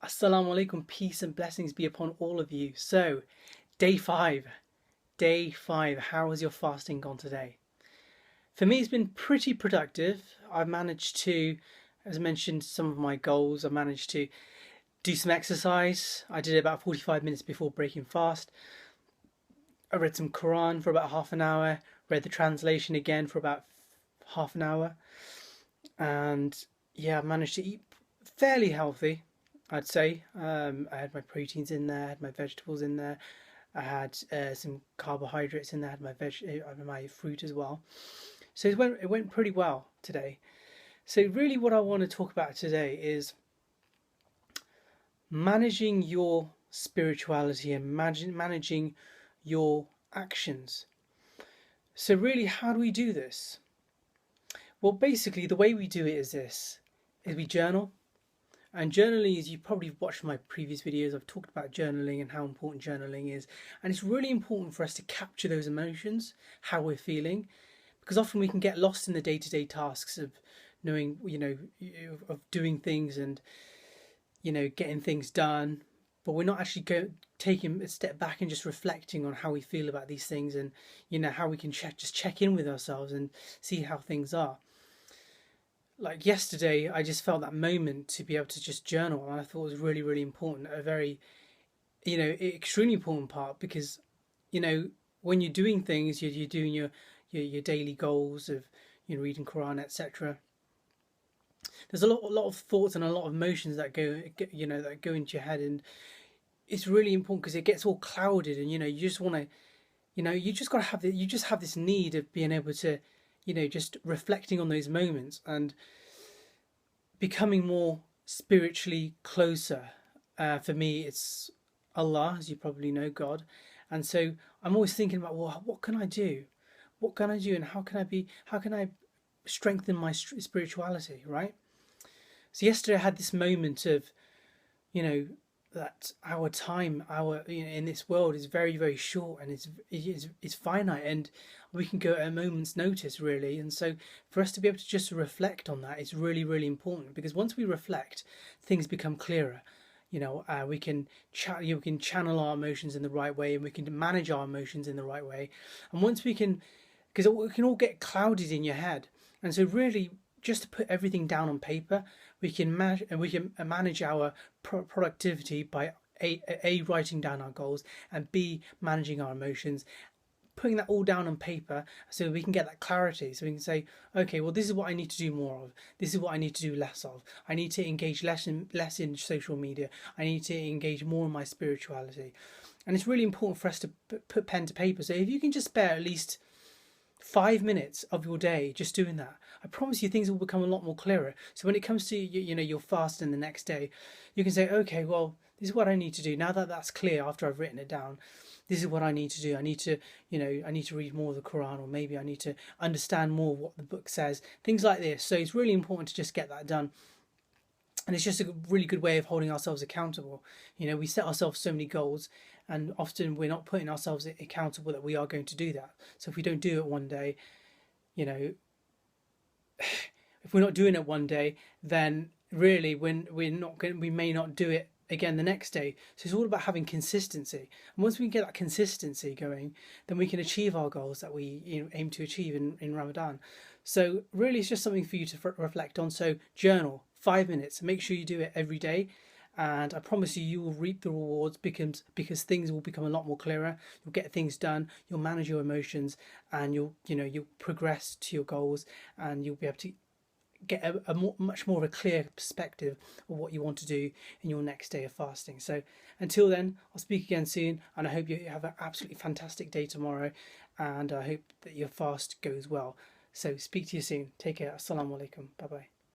Assalamu alaikum, peace and blessings be upon all of you. So, day five. Day five. How has your fasting gone today? For me, it's been pretty productive. I've managed to, as I mentioned, some of my goals. I managed to do some exercise. I did it about 45 minutes before breaking fast. I read some Quran for about half an hour, read the translation again for about half an hour. And yeah, I managed to eat fairly healthy, I'd say. I had my proteins in there, I had my vegetables in there, I had some carbohydrates in there, I had my fruit as well. So it went pretty well today. So really, what I want to talk about today is managing your spirituality and managing your actions. So really, how do we do this? Well, basically, the way we do it is this: is we journal. And journaling, as you probably watched my previous videos, I've talked about journaling and how important journaling is. And it's really important for us to capture those emotions, how we're feeling, because often we can get lost in the day-to-day tasks of knowing, of doing things and, getting things done. But we're not actually taking a step back and just reflecting on how we feel about these things and, how we can just check in with ourselves and see how things are. Like yesterday, I just felt that moment to be able to just journal, and I thought it was really, really important, a very, extremely important part because, when you're doing things, you're doing your daily goals of, reading Quran, etc. There's a lot of thoughts and a lot of emotions that that go into your head, and it's really important because it gets all clouded, and you just want to, you just got to have you just have this need of being able to, just reflecting on those moments and becoming more spiritually closer. For me, it's Allah, as you probably know, God. And so I'm always thinking about, well, what can I do? What can I do, and how can I strengthen my spirituality, right? So yesterday I had this moment of, you know, that our time, in this world is very, very short, and it's finite, and we can go at a moment's notice, really. And so for us to be able to just reflect on that is really, really important, because once we reflect, things become clearer. We can we can channel our emotions in the right way, and we can manage our emotions in the right way. And once we can, because it can all get clouded in your head, and so really just to put everything down on paper, we can manage our productivity by a writing down our goals, and b managing our emotions, putting that all down on paper so we can get that clarity, so we can say, okay, well, this is what I need to do more of, this is what I need to do less of. I need to engage less in social media. I need to engage more in my spirituality. And it's really important for us to put pen to paper. So if you can just spare at least 5 minutes of your day just doing that, I promise you things will become a lot more clearer. So when it comes to your fast and the next day, you can say, okay, well, this is what I need to do now that that's clear. After I've written it down, this is what I need to do. I need to read more of the Quran, or maybe I need to understand more what the book says, things like this. So it's really important to just get that done. And it's just a really good way of holding ourselves accountable. We set ourselves so many goals, and often we're not putting ourselves accountable that we are going to do that. So if we don't do it one day, if we're not doing it one day, then really we may not do it again the next day. So it's all about having consistency. And once we get that consistency going, then we can achieve our goals that we aim to achieve in Ramadan. So really, it's just something for you to reflect on. So journal 5 minutes. Make sure you do it every day, and I promise you, you will reap the rewards, because things will become a lot more clearer. You'll get things done. You'll manage your emotions, and you'll progress to your goals, and you'll be able to get much more of a clear perspective of what you want to do in your next day of fasting. So until then, I'll speak again soon, and I hope you have an absolutely fantastic day tomorrow, and I hope that your fast goes well. So speak to you soon. Take care. Assalamu alaikum. Bye bye.